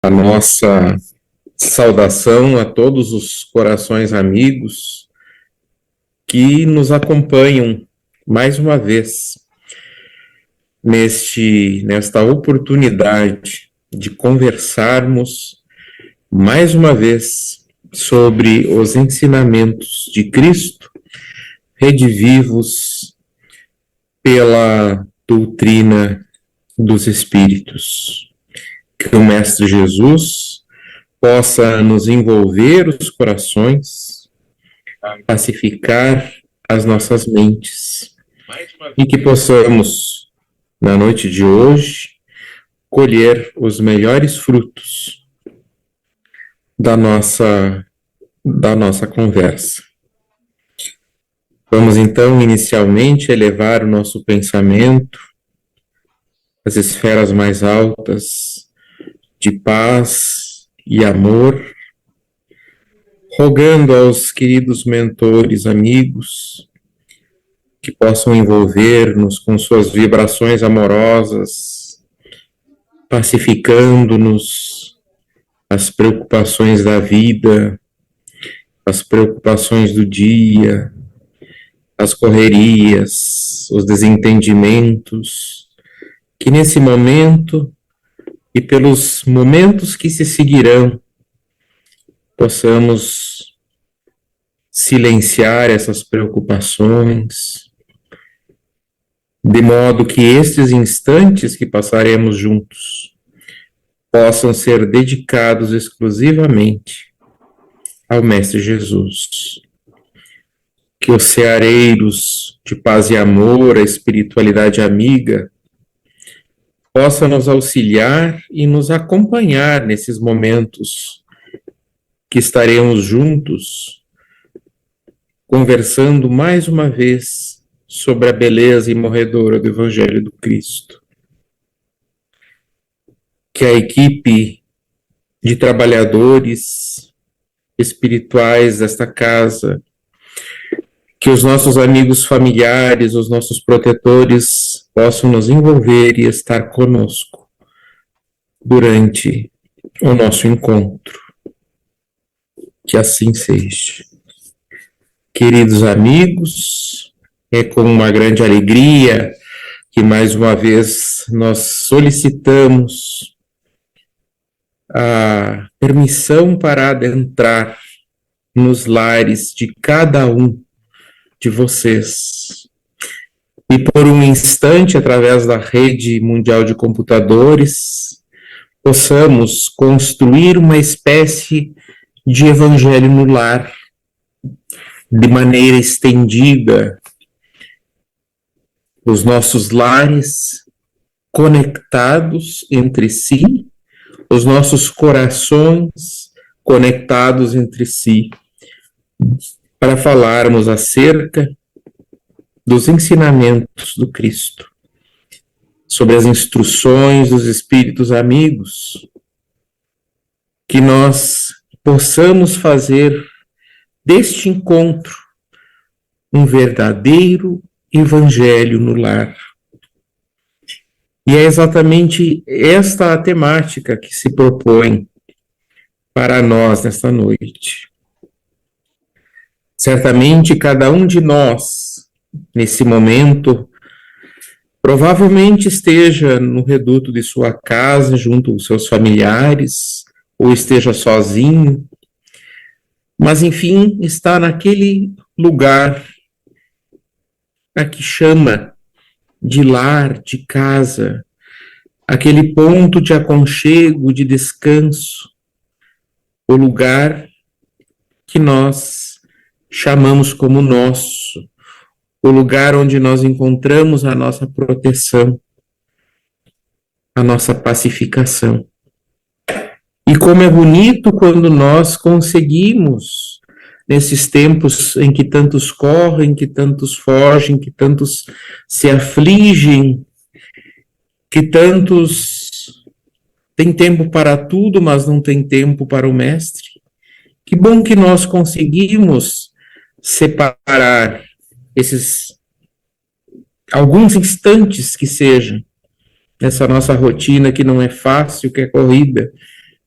A nossa saudação a todos os corações amigos que nos acompanham mais uma vez nesta oportunidade de conversarmos mais uma vez sobre os ensinamentos de Cristo, redivivos pela doutrina dos Espíritos. Que o Mestre Jesus possa nos envolver os corações, pacificar as nossas mentes e que possamos, na noite de hoje, colher os melhores frutos da nossa conversa. Vamos então inicialmente elevar o nosso pensamento às esferas mais altas de paz e amor, rogando aos queridos mentores, amigos, que possam envolver-nos com suas vibrações amorosas, pacificando-nos as preocupações da vida, as preocupações do dia, as correrias, os desentendimentos, que nesse momento e pelos momentos que se seguirão, possamos silenciar essas preocupações, de modo que estes instantes que passaremos juntos possam ser dedicados exclusivamente ao Mestre Jesus. Que os ceareiros de paz e amor, a espiritualidade amiga, possa nos auxiliar e nos acompanhar nesses momentos que estaremos juntos, conversando mais uma vez sobre a beleza imorredora do Evangelho do Cristo. Que a equipe de trabalhadores espirituais desta casa, que os nossos amigos familiares, os nossos protetores possam nos envolver e estar conosco durante o nosso encontro. Que assim seja. Queridos amigos, é com uma grande alegria que mais uma vez nós solicitamos a permissão para adentrar nos lares de cada um de vocês. E por um instante, através da rede mundial de computadores, possamos construir uma espécie de evangelho no lar, de maneira estendida, os nossos lares conectados entre si, os nossos corações conectados entre si, para falarmos acerca dos ensinamentos do Cristo, sobre as instruções dos Espíritos amigos, que nós possamos fazer deste encontro um verdadeiro evangelho no lar. E é exatamente esta a temática que se propõe para nós nesta noite. Certamente cada um de nós, nesse momento, provavelmente esteja no reduto de sua casa, junto aos seus familiares, ou esteja sozinho, mas enfim, está naquele lugar a que chama de lar, de casa, aquele ponto de aconchego, de descanso, o lugar que nós chamamos como nosso, o lugar onde nós encontramos a nossa proteção, a nossa pacificação. E como é bonito quando nós conseguimos, nesses tempos em que tantos correm, que tantos fogem, que tantos se afligem, que tantos têm tempo para tudo, mas não têm tempo para o Mestre. Que bom que nós conseguimos separar esses alguns instantes que sejam nessa nossa rotina que não é fácil, que é corrida,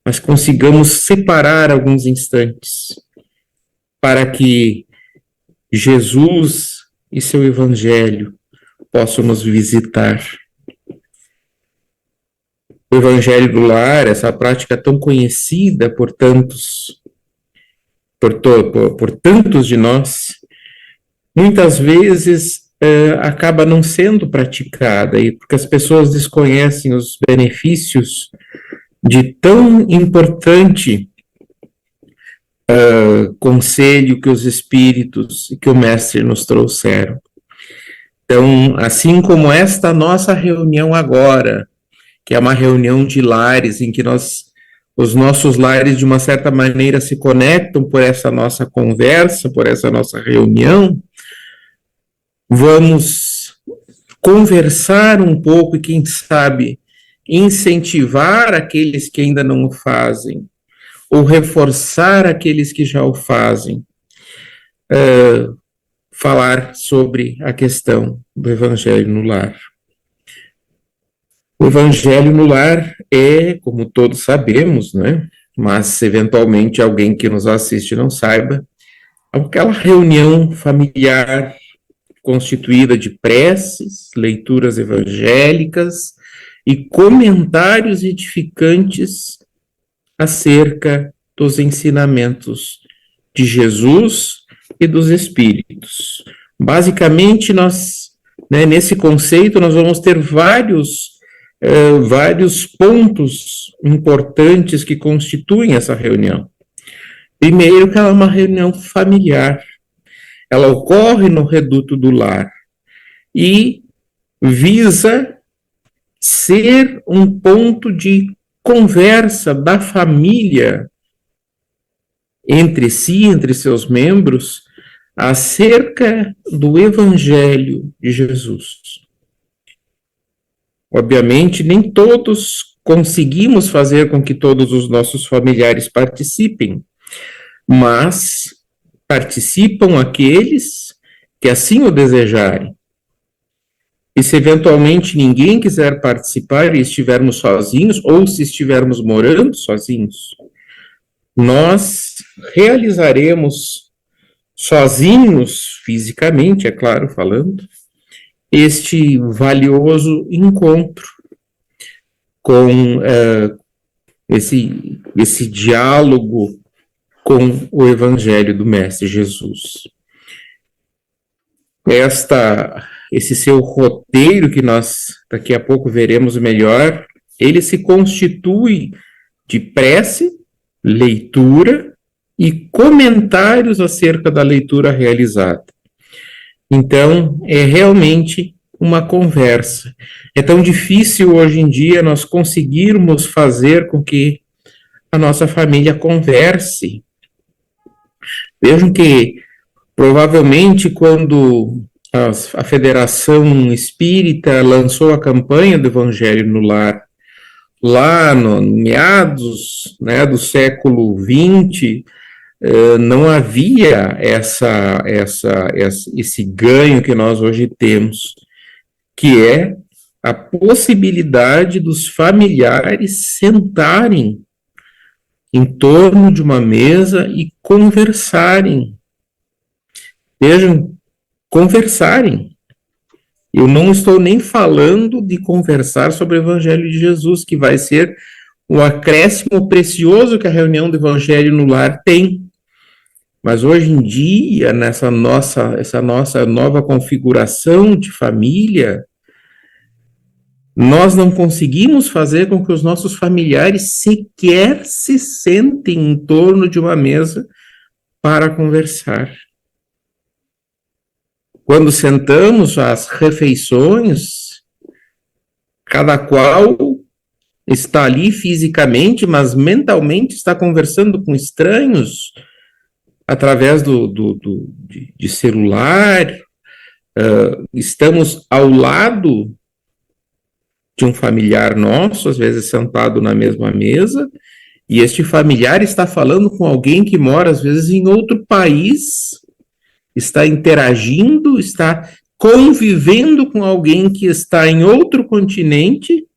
mas consigamos separar alguns instantes para que Jesus e seu Evangelho possam nos visitar. O Evangelho do Lar, essa prática tão conhecida por tantos, por tantos de nós, muitas vezes acaba não sendo praticada, e porque as pessoas desconhecem os benefícios de tão importante conselho que os Espíritos e que o Mestre nos trouxeram. Então, assim como esta nossa reunião agora, que é uma reunião de lares, em que os nossos lares, de uma certa maneira, se conectam por essa nossa conversa, por essa nossa reunião, vamos conversar um pouco e, quem sabe, incentivar aqueles que ainda não o fazem, ou reforçar aqueles que já o fazem, falar sobre a questão do Evangelho no lar. O Evangelho no lar é, como todos sabemos, né? Mas eventualmente alguém que nos assiste não saiba, aquela reunião familiar constituída de preces, leituras evangélicas e comentários edificantes acerca dos ensinamentos de Jesus e dos Espíritos. Basicamente, nesse conceito, nós vamos ter vários pontos importantes que constituem essa reunião. Primeiro, que ela é uma reunião familiar. Ela ocorre no reduto do lar e visa ser um ponto de conversa da família entre si, entre seus membros, acerca do Evangelho de Jesus. Obviamente, nem todos conseguimos fazer com que todos os nossos familiares participem, mas participam aqueles que assim o desejarem. E se eventualmente ninguém quiser participar e estivermos sozinhos, ou se estivermos morando sozinhos, nós realizaremos sozinhos, fisicamente, é claro, falando, este valioso encontro com esse diálogo com o Evangelho do Mestre Jesus. Esse seu roteiro, que nós daqui a pouco veremos melhor, ele se constitui de prece, leitura e comentários acerca da leitura realizada. Então, é realmente uma conversa. É tão difícil hoje em dia nós conseguirmos fazer com que a nossa família converse. Vejam que, provavelmente, quando a Federação Espírita lançou a campanha do Evangelho no Lar, lá no meados, né, do século XX, não havia esse ganho que nós hoje temos, que é a possibilidade dos familiares sentarem em torno de uma mesa e conversarem. Vejam, conversarem. Eu não estou nem falando de conversar sobre o Evangelho de Jesus, que vai ser o acréscimo precioso que a reunião do Evangelho no lar tem. Mas hoje em dia, essa nossa nova configuração de família, nós não conseguimos fazer com que os nossos familiares sequer se sentem em torno de uma mesa para conversar. Quando sentamos às refeições, cada qual está ali fisicamente, mas mentalmente está conversando com estranhos através de celular. Estamos ao lado de um familiar nosso, às vezes sentado na mesma mesa, e este familiar está falando com alguém que mora, às vezes, em outro país, está interagindo, está convivendo com alguém que está em outro continente,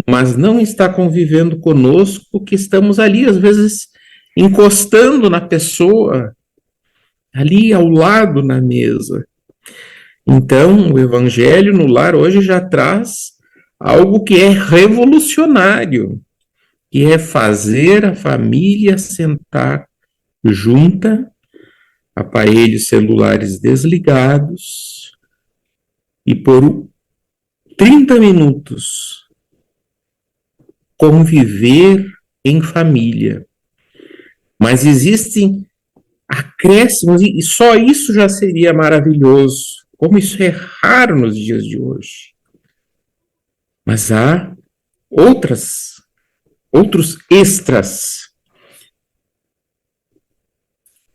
mas não está convivendo conosco, que estamos ali, às vezes, encostando na pessoa, ali ao lado na mesa. Então, o Evangelho no Lar hoje já traz algo que é revolucionário, que é fazer a família sentar junta, aparelhos celulares desligados, e por 30 minutos conviver em família. Mas existem acréscimos, e só isso já seria maravilhoso. Como isso é raro nos dias de hoje. Mas há outros extras.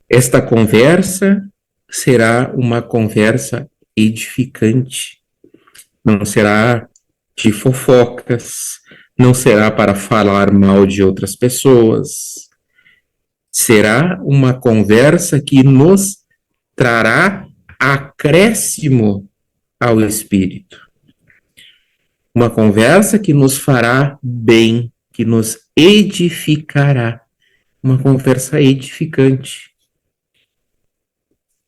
Esta conversa será uma conversa edificante. Não será de fofocas, não será para falar mal de outras pessoas. Será uma conversa que nos trará acréscimo ao espírito. Uma conversa que nos fará bem, que nos edificará. Uma conversa edificante.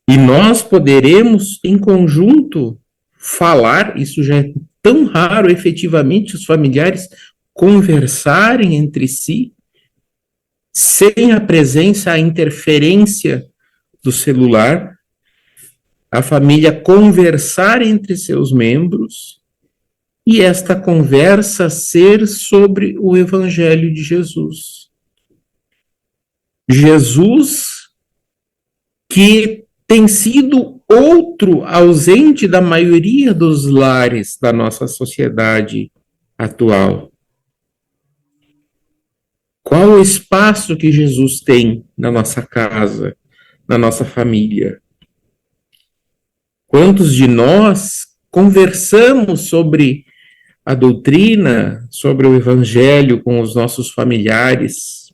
E nós poderemos, em conjunto, falar, isso já é tão raro, efetivamente, os familiares conversarem entre si, sem a presença, a interferência do celular, a família conversar entre seus membros, e esta conversa ser sobre o Evangelho de Jesus. Jesus, que tem sido outro ausente da maioria dos lares da nossa sociedade atual. Qual o espaço que Jesus tem na nossa casa, na nossa família? Quantos de nós conversamos sobre a doutrina, sobre o Evangelho com os nossos familiares,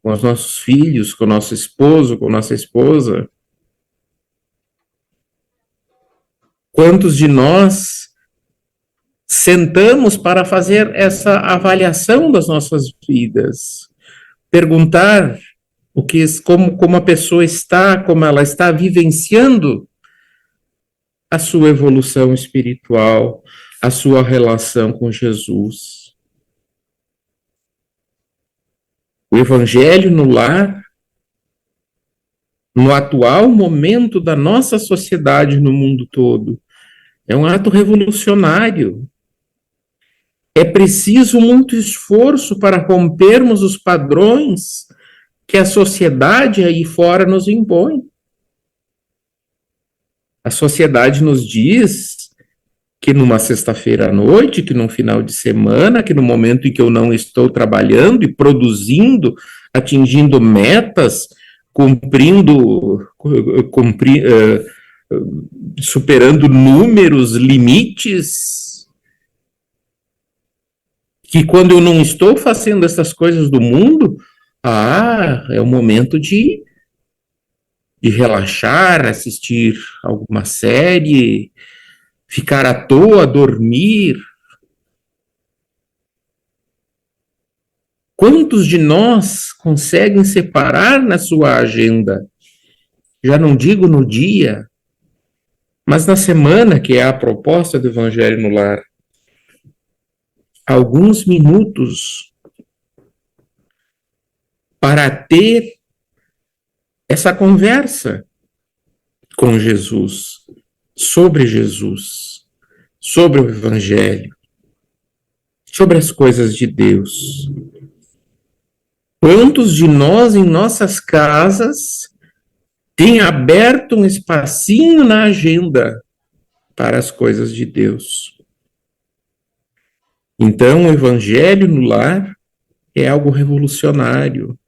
com os nossos filhos, com o nosso esposo, com nossa esposa? Quantos de nós sentamos para fazer essa avaliação das nossas vidas? Perguntar como a pessoa está, como ela está vivenciando a sua evolução espiritual, a sua relação com Jesus. O Evangelho no lar, no atual momento da nossa sociedade no mundo todo, é um ato revolucionário. É preciso muito esforço para rompermos os padrões que a sociedade aí fora nos impõe. A sociedade nos diz que numa sexta-feira à noite, que num final de semana, que no momento em que eu não estou trabalhando e produzindo, atingindo metas, superando números, limites, que quando eu não estou fazendo essas coisas do mundo, é o momento de relaxar, assistir alguma série, ficar à toa, dormir. Quantos de nós conseguem separar na sua agenda, já não digo no dia, mas na semana, que é a proposta do Evangelho no Lar, alguns minutos para ter essa conversa com Jesus, sobre o Evangelho, sobre as coisas de Deus. Quantos de nós em nossas casas têm aberto um espacinho na agenda para as coisas de Deus? Então, o Evangelho no lar é algo revolucionário,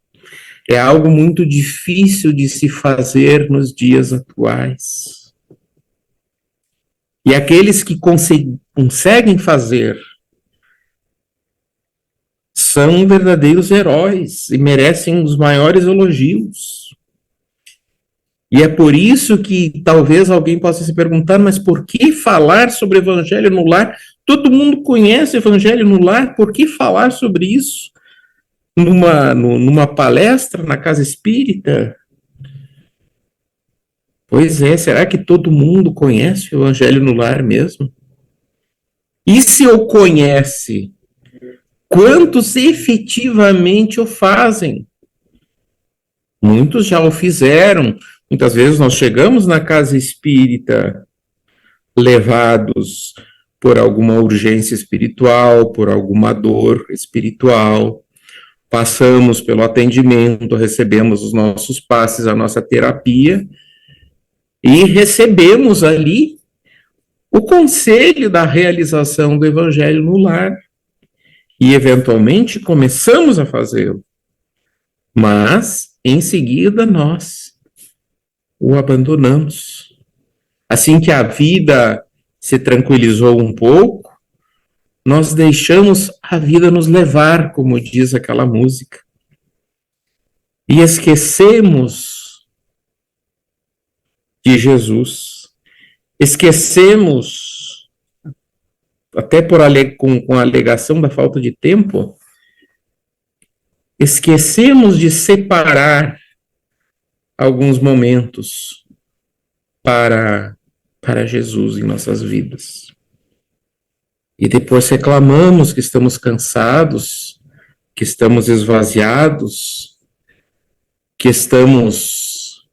é algo muito difícil de se fazer nos dias atuais. E aqueles que conseguem fazer são verdadeiros heróis e merecem os maiores elogios. E é por isso que talvez alguém possa se perguntar, mas por que falar sobre evangelho no lar? Todo mundo conhece evangelho no lar, por que falar sobre isso numa palestra na casa espírita? Pois é, será que todo mundo conhece o evangelho no lar mesmo? E se o conhece, quantos efetivamente o fazem? Muitos já o fizeram. Muitas vezes nós chegamos na casa espírita levados por alguma urgência espiritual, por alguma dor espiritual, passamos pelo atendimento, recebemos os nossos passes, a nossa terapia, e recebemos ali o conselho da realização do evangelho no lar. E, eventualmente, começamos a fazê-lo. Mas, em seguida, nós o abandonamos. Assim que a vida se tranquilizou um pouco, nós deixamos a vida nos levar, como diz aquela música. E esquecemos de Jesus. Esquecemos, até com a alegação da falta de tempo, esquecemos de separar alguns momentos para Jesus em nossas vidas. E depois reclamamos que estamos cansados, que estamos esvaziados, que estamos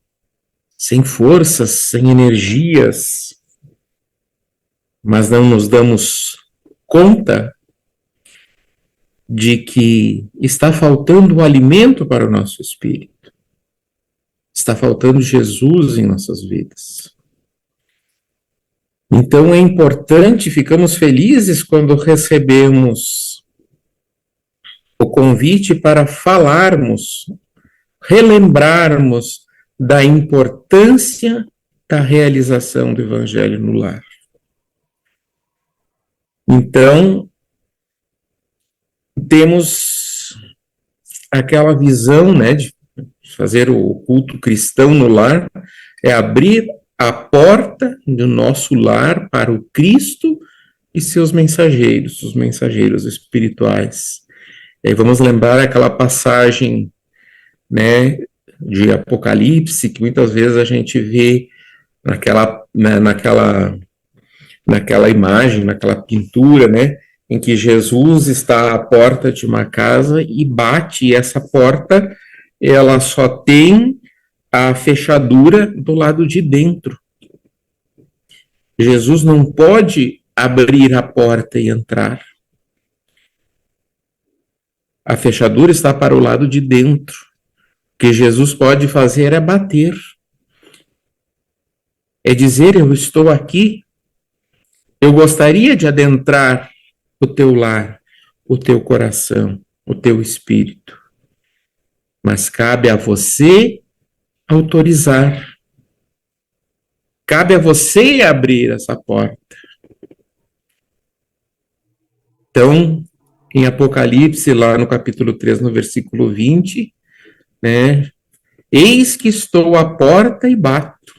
sem forças, sem energias, mas não nos damos conta de que está faltando o alimento para o nosso espírito. Está faltando Jesus em nossas vidas. Então é importante, ficamos felizes quando recebemos o convite para falarmos, relembrarmos da importância da realização do Evangelho no lar. Então, temos aquela visão, né, de fazer o culto cristão no lar, é abrir a porta do nosso lar para o Cristo e seus mensageiros, os mensageiros espirituais. E aí vamos lembrar aquela passagem, né, de Apocalipse, que muitas vezes a gente vê naquela imagem, naquela pintura, né, em que Jesus está à porta de uma casa e bate, e essa porta, ela só tem a fechadura do lado de dentro. Jesus não pode abrir a porta e entrar. A fechadura está para o lado de dentro. O que Jesus pode fazer é bater. É dizer, eu estou aqui, eu gostaria de adentrar o teu lar, o teu coração, o teu espírito. Mas cabe a você autorizar. Cabe a você abrir essa porta. Então, em Apocalipse, lá no capítulo 3, no versículo 20, né? Eis que estou à porta e bato.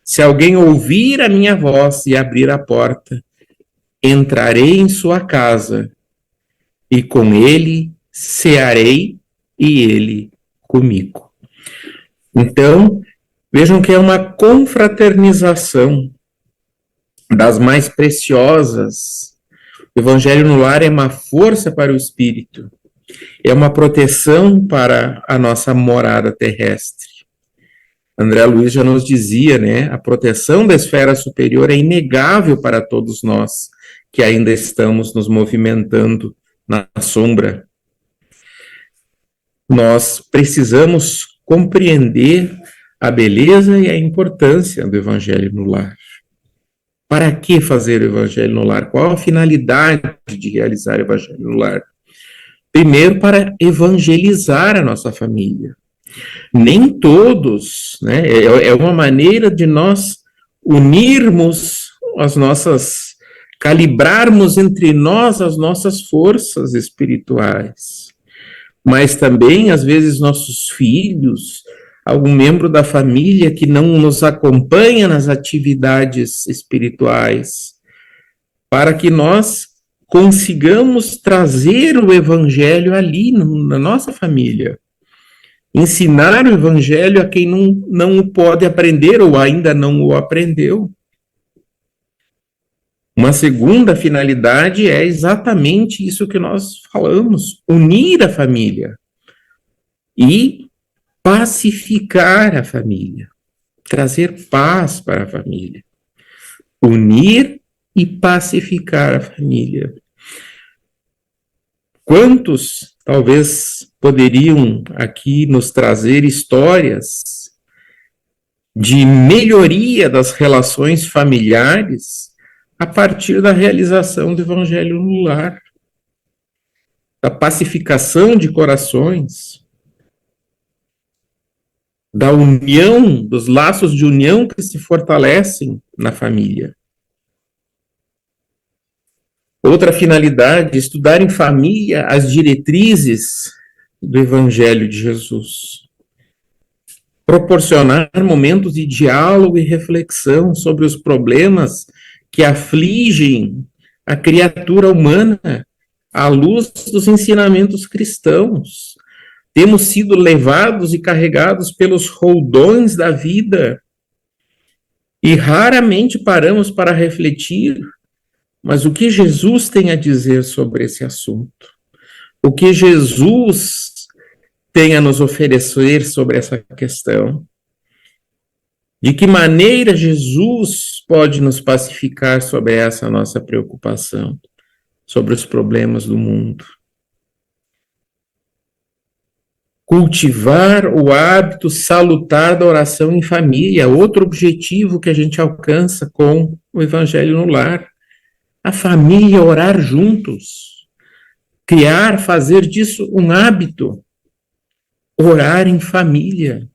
Se alguém ouvir a minha voz e abrir a porta, entrarei em sua casa e com ele cearei e ele comigo. Então, vejam que é uma confraternização das mais preciosas. O Evangelho no lar é uma força para o espírito, é uma proteção para a nossa morada terrestre. André Luiz já nos dizia, né, a proteção da esfera superior é inegável para todos nós que ainda estamos nos movimentando na sombra. Nós precisamos compreender a beleza e a importância do Evangelho no lar. Para que fazer o Evangelho no lar? Qual a finalidade de realizar o Evangelho no lar? Primeiro, para evangelizar a nossa família. Nem todos, né? É uma maneira de nós unirmos as nossas, calibrarmos entre nós as nossas forças espirituais. Mas também, às vezes, nossos filhos, algum membro da família que não nos acompanha nas atividades espirituais, para que nós consigamos trazer o evangelho ali na nossa família. Ensinar o evangelho a quem não o pode aprender ou ainda não o aprendeu. Uma segunda finalidade é exatamente isso que nós falamos: unir a família e pacificar a família, trazer paz para a família. Unir e pacificar a família. Quantos, talvez, poderiam aqui nos trazer histórias de melhoria das relações familiares a partir da realização do Evangelho no lar, da pacificação de corações, da união, dos laços de união que se fortalecem na família. Outra finalidade, estudar em família as diretrizes do Evangelho de Jesus. Proporcionar momentos de diálogo e reflexão sobre os problemas que afligem a criatura humana à luz dos ensinamentos cristãos. Temos sido levados e carregados pelos roldões da vida e raramente paramos para refletir. Mas o que Jesus tem a dizer sobre esse assunto? O que Jesus tem a nos oferecer sobre essa questão? De que maneira Jesus pode nos pacificar sobre essa nossa preocupação, sobre os problemas do mundo? Cultivar o hábito salutar da oração em família, outro objetivo que a gente alcança com o Evangelho no lar. A família orar juntos, fazer disso um hábito, orar em família.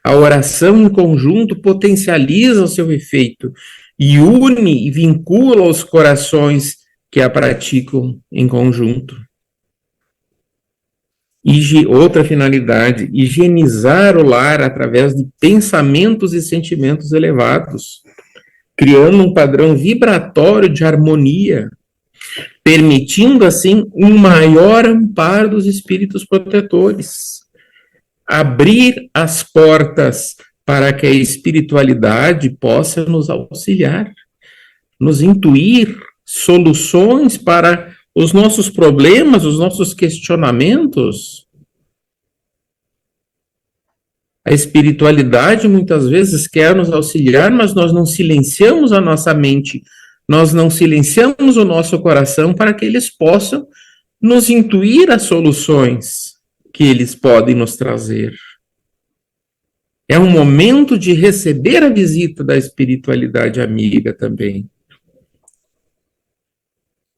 A oração em conjunto potencializa o seu efeito e une e vincula os corações que a praticam em conjunto. Outra finalidade, higienizar o lar através de pensamentos e sentimentos elevados, criando um padrão vibratório de harmonia, permitindo, assim, um maior amparo dos espíritos protetores. Abrir as portas para que a espiritualidade possa nos auxiliar, nos intuir soluções para os nossos problemas, os nossos questionamentos. A espiritualidade muitas vezes quer nos auxiliar, mas nós não silenciamos a nossa mente, nós não silenciamos o nosso coração para que eles possam nos intuir as soluções que eles podem nos trazer. É um momento de receber a visita da espiritualidade amiga também.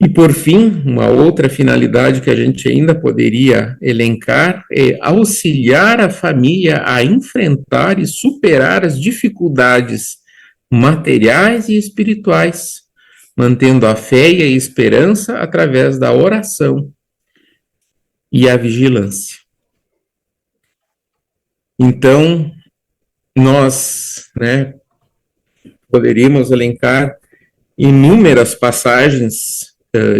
E, por fim, uma outra finalidade que a gente ainda poderia elencar é auxiliar a família a enfrentar e superar as dificuldades materiais e espirituais, mantendo a fé e a esperança através da oração e a vigilância. Então, nós, poderíamos elencar inúmeras passagens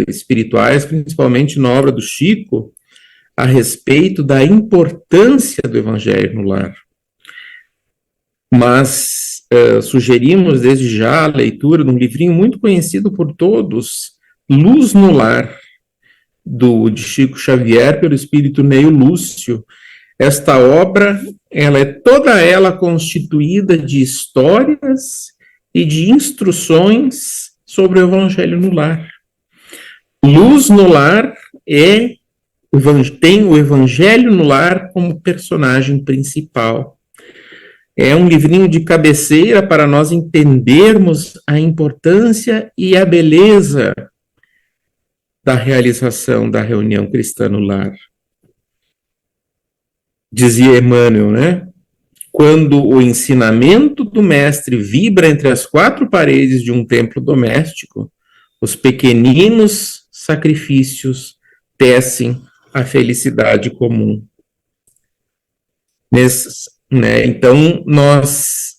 espirituais, principalmente na obra do Chico, a respeito da importância do Evangelho no lar. Mas sugerimos desde já a leitura de um livrinho muito conhecido por todos, Luz no Lar, de Chico Xavier, pelo espírito Neio Lúcio. Esta obra, ela é toda ela constituída de histórias e de instruções sobre o Evangelho no lar. Luz no Lar tem o Evangelho no Lar como personagem principal. É um livrinho de cabeceira para nós entendermos a importância e a beleza da realização da reunião cristã no lar. Dizia Emmanuel, quando o ensinamento do mestre vibra entre as quatro paredes de um templo doméstico, os pequeninos sacrifícios tecem a felicidade comum. né? Então, nós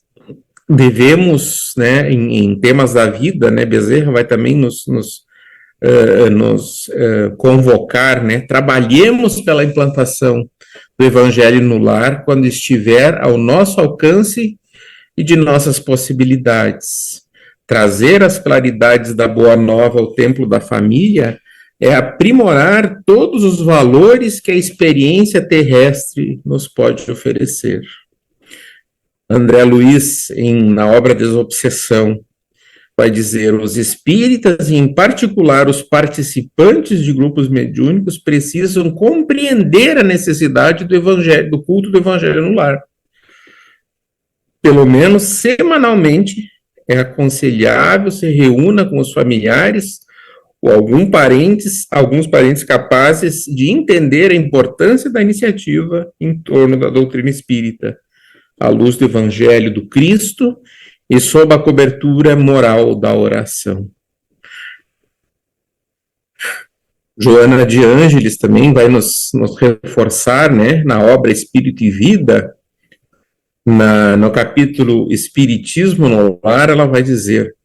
devemos, né, em temas da vida, né, Bezerra vai também nos convocar, né, trabalhemos pela implantação do Evangelho no lar quando estiver ao nosso alcance e de nossas possibilidades. Trazer as claridades da Boa Nova ao templo da família é aprimorar todos os valores que a experiência terrestre nos pode oferecer. André Luiz, na obra Desobsessão, vai dizer: os espíritas, e em particular os participantes de grupos mediúnicos, precisam compreender a necessidade do evangelho, do culto do evangelho no lar. Pelo menos semanalmente, é aconselhável se reúna com os familiares ou alguns parentes capazes de entender a importância da iniciativa em torno da doutrina espírita, à luz do Evangelho do Cristo e sob a cobertura moral da oração. Joana de Ângeles também vai nos reforçar, né, na obra Espírito e Vida, no capítulo Espiritismo no Lar, ela vai dizer: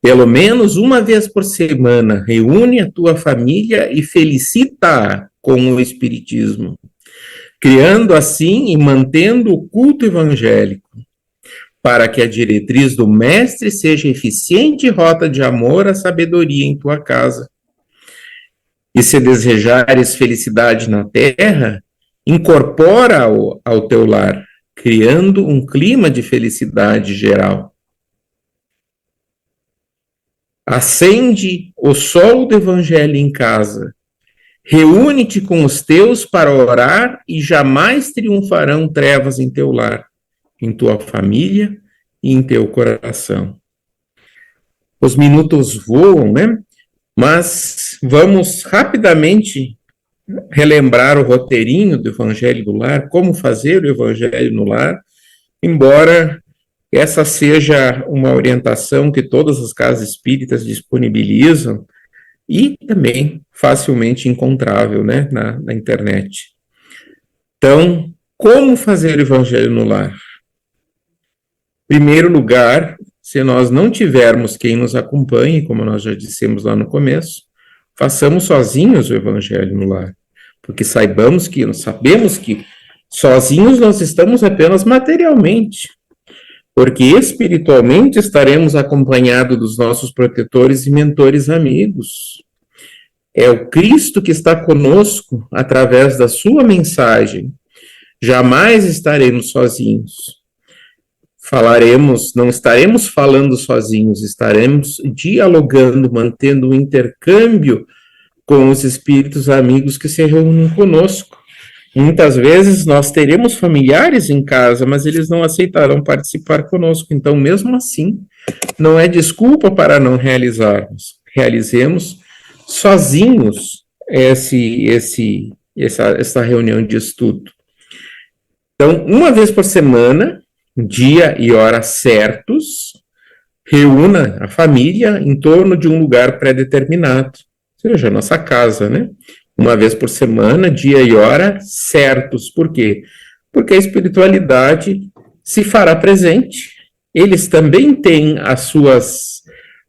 pelo menos uma vez por semana, reúne a tua família e felicita-a com o Espiritismo, criando assim e mantendo o culto evangélico, para que a diretriz do Mestre seja eficiente rota de amor à sabedoria em tua casa. E se desejares felicidade na terra, incorpora-o ao teu lar, criando um clima de felicidade geral. Acende o sol do Evangelho em casa, reúne-te com os teus para orar e jamais triunfarão trevas em teu lar, em tua família e em teu coração. Os minutos voam, né? Mas vamos rapidamente relembrar o roteirinho do Evangelho do Lar, como fazer o Evangelho no lar, embora essa seja uma orientação que todas as casas espíritas disponibilizam e também facilmente encontrável, né, na internet. Então, como fazer o Evangelho no lar? Em primeiro lugar, se nós não tivermos quem nos acompanhe, como nós já dissemos lá no começo, façamos sozinhos o Evangelho no lar, porque sabemos que sozinhos nós estamos apenas materialmente, porque espiritualmente estaremos acompanhados dos nossos protetores e mentores amigos. É o Cristo que está conosco através da sua mensagem. Jamais estaremos sozinhos. Não estaremos falando sozinhos, estaremos dialogando, mantendo um intercâmbio com os espíritos amigos que se reúnem conosco. Muitas vezes nós teremos familiares em casa, mas eles não aceitarão participar conosco. Então, mesmo assim, não é desculpa para não realizarmos. Realizemos sozinhos essa reunião de estudo. Então, uma vez por semana, dia e hora certos, reúna a família em torno de um lugar pré-determinado, ou seja, a nossa casa, né? Uma vez por semana, dia e hora certos. Por quê? Porque a espiritualidade se fará presente. Eles também têm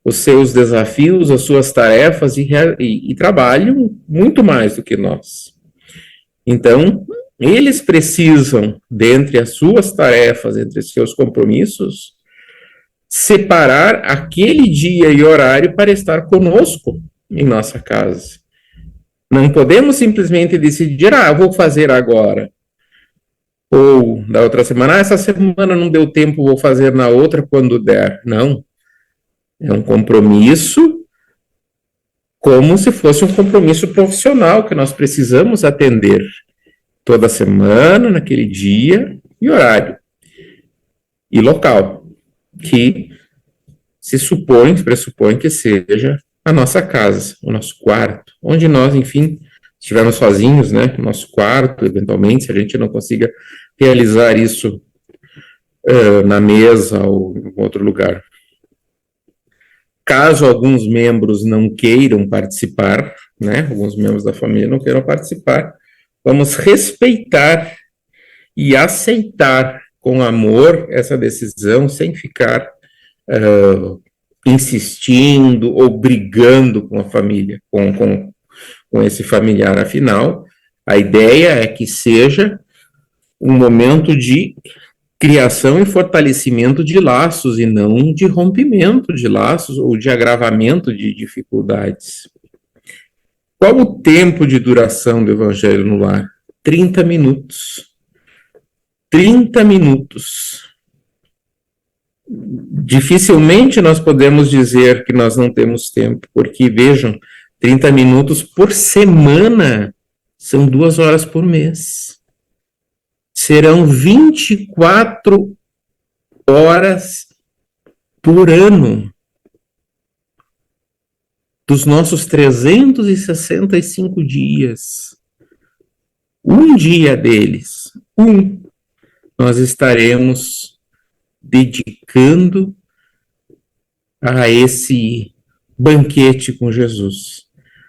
os seus desafios, as suas tarefas e trabalham muito mais do que nós. Então, eles precisam, dentre as suas tarefas, entre os seus compromissos, separar aquele dia e horário para estar conosco em nossa casa. Não podemos simplesmente decidir, vou fazer agora. Ou, da outra semana, essa semana não deu tempo, vou fazer na outra quando der. Não. É um compromisso como se fosse um compromisso profissional que nós precisamos atender toda semana, naquele dia e horário. E local, que pressupõe que seja a nossa casa, o nosso quarto, onde nós, enfim, estivermos sozinhos, né, no nosso quarto, eventualmente, se a gente não consiga realizar isso na mesa ou em outro lugar. Caso alguns membros não queiram participar, né, alguns membros da família não queiram participar, vamos respeitar e aceitar com amor essa decisão, sem ficar insistindo ou brigando com a família, com esse familiar. Afinal, a ideia é que seja um momento de criação e fortalecimento de laços, e não de rompimento de laços ou de agravamento de dificuldades. Qual o tempo de duração do Evangelho no Lar? 30 minutos. 30 minutos. Dificilmente nós podemos dizer que nós não temos tempo, porque, vejam, 30 minutos por semana são 2 horas por mês. Serão 24 horas por ano dos nossos 365 dias. Um dia deles, nós estaremos dedicando a esse banquete com Jesus,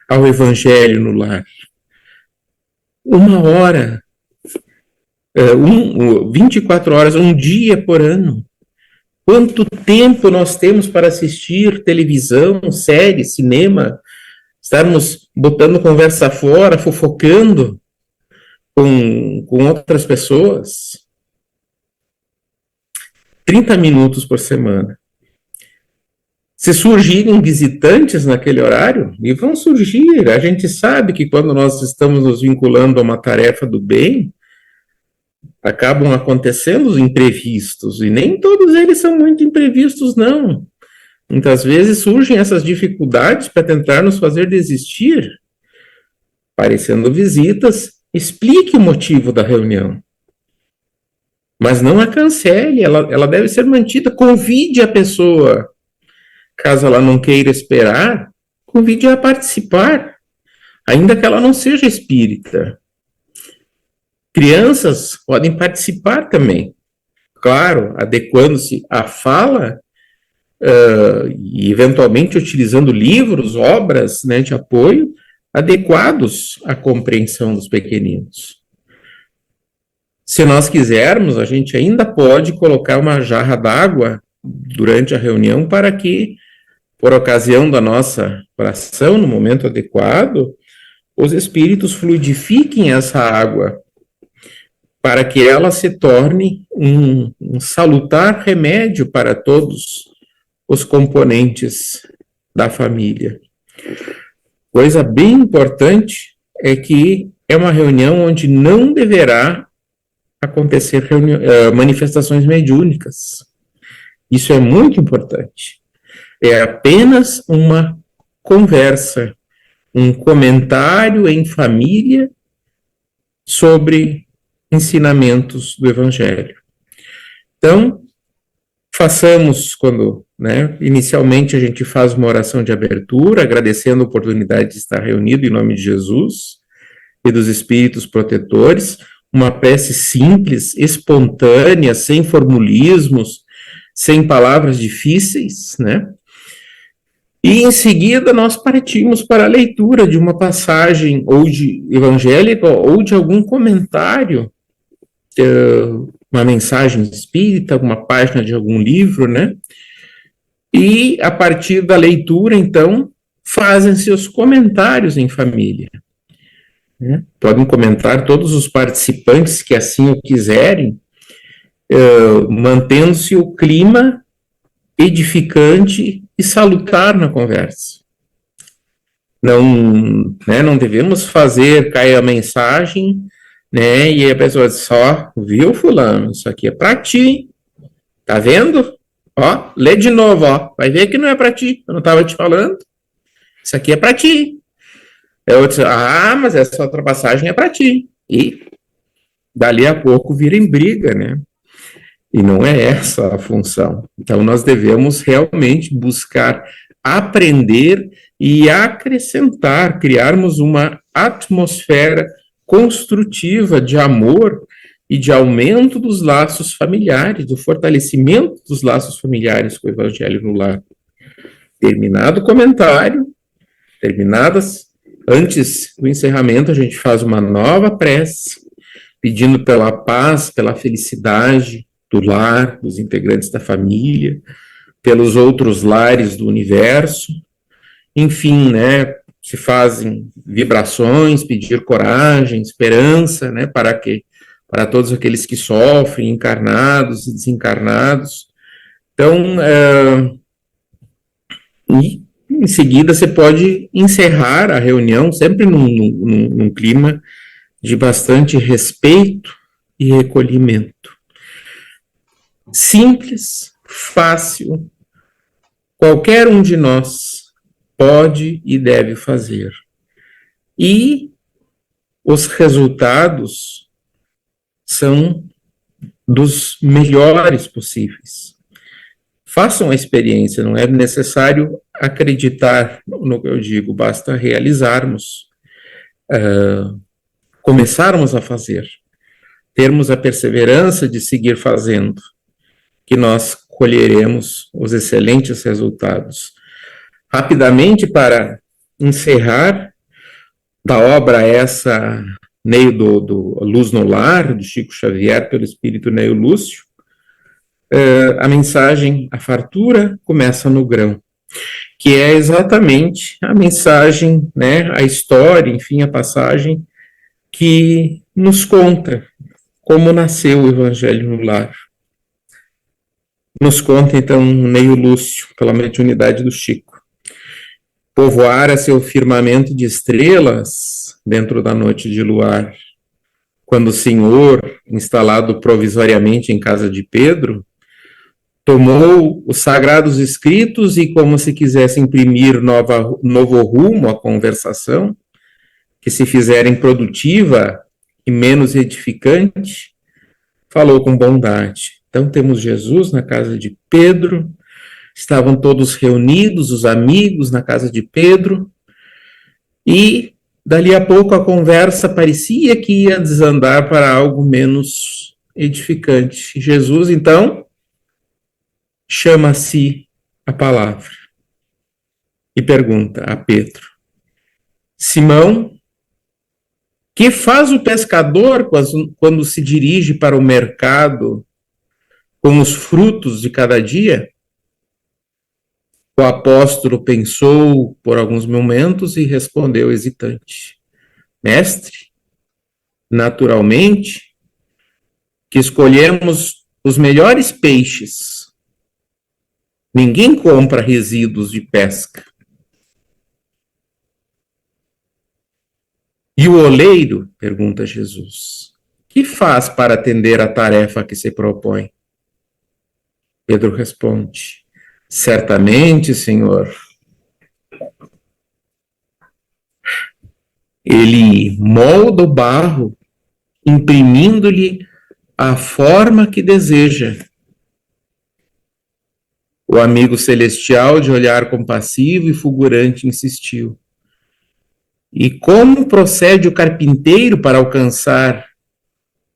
ao Evangelho no lar. 1 hora, 24 horas, um dia por ano. Quanto tempo nós temos para assistir televisão, série, cinema, estarmos botando conversa fora, fofocando com outras pessoas? 30 minutos por semana. Se surgirem visitantes naquele horário, e vão surgir, a gente sabe que quando nós estamos nos vinculando a uma tarefa do bem, acabam acontecendo os imprevistos, e nem todos eles são muito imprevistos, não. Muitas vezes surgem essas dificuldades para tentar nos fazer desistir. Aparecendo visitas, explique o motivo da reunião. Mas não a cancele, ela deve ser mantida. Convide a pessoa, caso ela não queira esperar, convide-a a participar, ainda que ela não seja espírita. Crianças podem participar também, claro, adequando-se à fala e eventualmente utilizando livros, obras, né, de apoio adequados à compreensão dos pequeninos. Se nós quisermos, a gente ainda pode colocar uma jarra d'água durante a reunião para que, por ocasião da nossa oração, no momento adequado, os espíritos fluidifiquem essa água para que ela se torne um salutar remédio para todos os componentes da família. Coisa bem importante é que é uma reunião onde não deverá acontecer manifestações mediúnicas. Isso é muito importante. É apenas uma conversa, um comentário em família sobre ensinamentos do Evangelho. Então, façamos quando, inicialmente a gente faz uma oração de abertura, agradecendo a oportunidade de estar reunido em nome de Jesus e dos espíritos protetores, uma prece simples, espontânea, sem formulismos, sem palavras difíceis, E em seguida nós partimos para a leitura de uma passagem ou de evangélica ou de algum comentário, uma mensagem espírita, uma página de algum livro, E a partir da leitura, então, fazem-se os comentários em família. Podem comentar todos os participantes que assim o quiserem, mantendo-se o clima edificante e salutar na conversa. Não devemos fazer cair a mensagem, e a pessoa diz, só, viu, fulano, isso aqui é para ti, tá vendo? Ó, lê de novo, ó, vai ver que não é para ti, eu não estava te falando, isso aqui é para ti. Eu disse, mas essa outra passagem é para ti. E dali a pouco vira em briga, E não é essa a função. Então, nós devemos realmente buscar aprender e acrescentar, criarmos uma atmosfera construtiva de amor e de aumento dos laços familiares, do fortalecimento dos laços familiares com o Evangelho no lar. Terminado o comentário, antes do encerramento, a gente faz uma nova prece, pedindo pela paz, pela felicidade do lar, dos integrantes da família, pelos outros lares do universo. Enfim, né, se fazem vibrações, pedir coragem, esperança, né, para todos aqueles que sofrem, encarnados e desencarnados. Então, e em seguida você pode encerrar a reunião, sempre num clima de bastante respeito e recolhimento. Simples, fácil, qualquer um de nós pode e deve fazer. E os resultados são dos melhores possíveis. Façam a experiência, não é necessário acreditar no que eu digo, basta realizarmos, começarmos a fazer, termos a perseverança de seguir fazendo, que nós colheremos os excelentes resultados. Rapidamente, para encerrar, da obra essa, Neio do Luz no Lar, de Chico Xavier, pelo espírito Neio Lúcio, a mensagem, a fartura começa no grão, que é exatamente a mensagem, né, a história, enfim, a passagem que nos conta como nasceu o Evangelho no Lar. Nos conta, então, Neio Lúcio, pela mediunidade do Chico. Povoara seu firmamento de estrelas dentro da noite de luar, quando o Senhor, instalado provisoriamente em casa de Pedro, tomou os sagrados escritos e, como se quisesse imprimir novo rumo à conversação, que se fizerem produtiva e menos edificante, falou com bondade. Então temos Jesus na casa de Pedro, estavam todos reunidos, os amigos na casa de Pedro, e dali a pouco a conversa parecia que ia desandar para algo menos edificante. Jesus, então, chama a si a palavra e pergunta a Pedro: Simão, que faz o pescador quando se dirige para o mercado com os frutos de cada dia? O apóstolo pensou por alguns momentos e respondeu hesitante: Mestre, naturalmente que escolhemos os melhores peixes. Ninguém compra resíduos de pesca. E o oleiro, pergunta Jesus, que faz para atender a tarefa que se propõe? Pedro responde: certamente, Senhor, ele molda o barro, imprimindo-lhe a forma que deseja. O amigo celestial, de olhar compassivo e fulgurante, insistiu: e como procede o carpinteiro para alcançar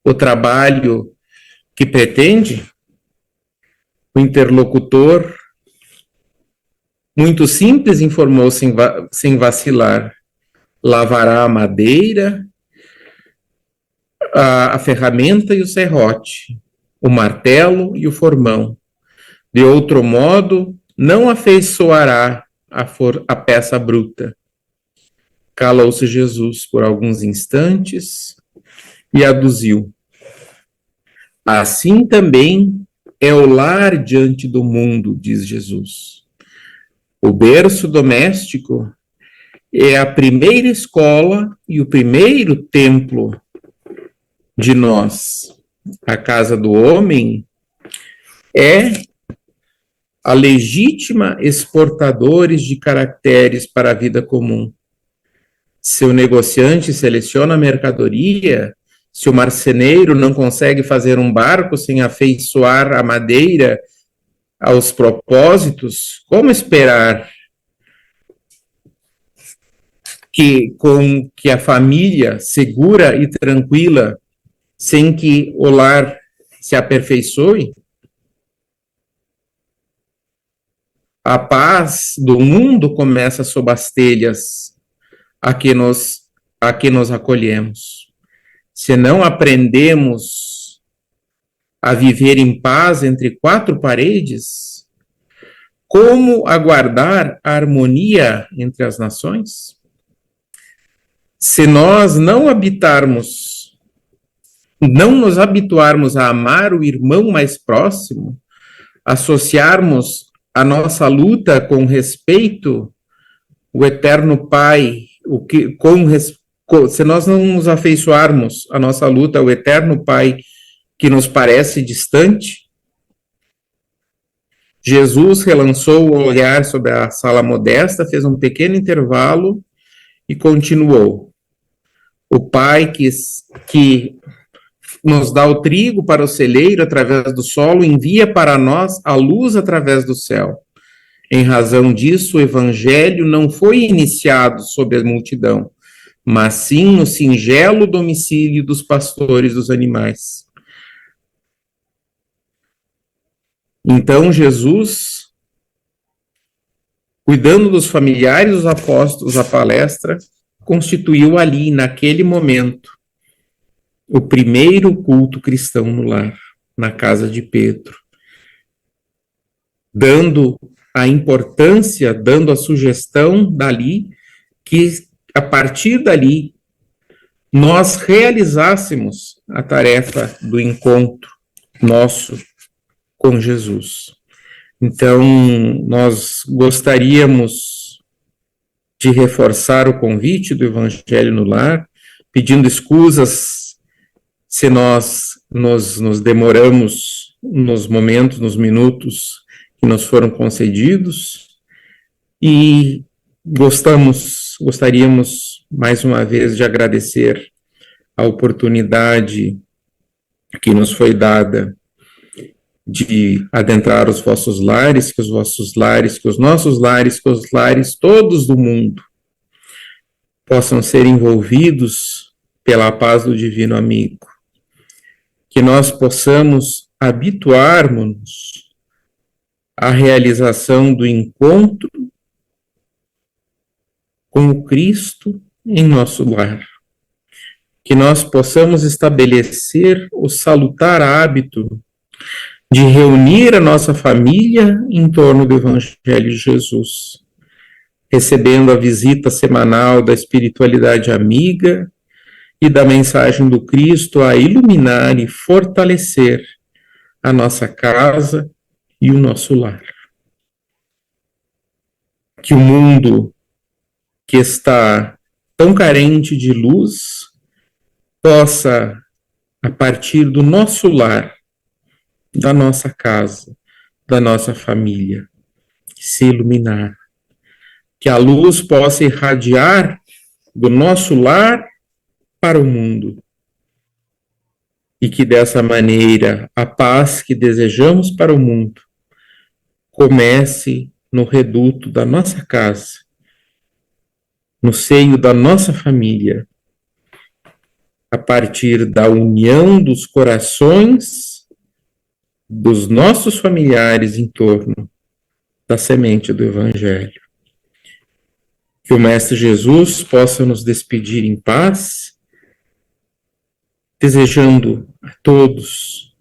o trabalho que pretende? O interlocutor, muito simples, informou sem vacilar: lavará a madeira, a ferramenta e o serrote, o martelo e o formão. De outro modo, não afeiçoará a peça bruta. Calou-se Jesus por alguns instantes e aduziu: assim também é o lar diante do mundo, diz Jesus. O berço doméstico é a primeira escola e o primeiro templo de nós. A casa do homem é a legítima exportadores de caracteres para a vida comum. Se o negociante seleciona a mercadoria, se o marceneiro não consegue fazer um barco sem afeiçoar a madeira aos propósitos, como esperar que a família segura e tranquila, sem que o lar se aperfeiçoe? A paz do mundo começa sob as telhas a que nos acolhemos. se não aprendemos a viver em paz entre quatro paredes, como aguardar a harmonia entre as nações? Se nós não nos habituarmos a amar o irmão mais próximo, associarmos a nossa luta com respeito, o eterno Pai, se nós não nos afeiçoarmos a nossa luta ao eterno Pai que nos parece distante, Jesus relançou o olhar sobre a sala modesta, fez um pequeno intervalo e continuou. O Pai que nos dá o trigo para o celeiro através do solo, envia para nós a luz através do céu. Em razão disso, o evangelho não foi iniciado sob a multidão, mas sim no singelo domicílio dos pastores dos animais. Então, Jesus, cuidando dos familiares dos apóstolos, a palestra, constituiu ali, naquele momento, o primeiro culto cristão no lar, na casa de Pedro, dando a importância, dando a sugestão dali, que a partir dali nós realizássemos a tarefa do encontro nosso com Jesus. Então, nós gostaríamos de reforçar o convite do Evangelho no Lar, pedindo escusas se nós nos demoramos nos momentos, nos minutos que nos foram concedidos, e gostaríamos mais uma vez de agradecer a oportunidade que nos foi dada de adentrar os vossos lares, que os nossos lares, que os lares todos do mundo possam ser envolvidos pela paz do Divino Amigo, que nós possamos habituarmos à realização do encontro com o Cristo em nosso lar, que nós possamos estabelecer o salutar hábito de reunir a nossa família em torno do Evangelho de Jesus, recebendo a visita semanal da espiritualidade amiga e da mensagem do Cristo a iluminar e fortalecer a nossa casa e o nosso lar. Que o mundo que está tão carente de luz possa, a partir do nosso lar, da nossa casa, da nossa família, se iluminar. Que a luz possa irradiar do nosso lar para o mundo. E que dessa maneira a paz que desejamos para o mundo comece no reduto da nossa casa, no seio da nossa família, a partir da união dos corações dos nossos familiares em torno da semente do Evangelho. Que o Mestre Jesus possa nos despedir em paz, desejando a todos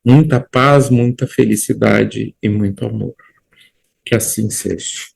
muita paz, muita felicidade e muito amor. Que assim seja.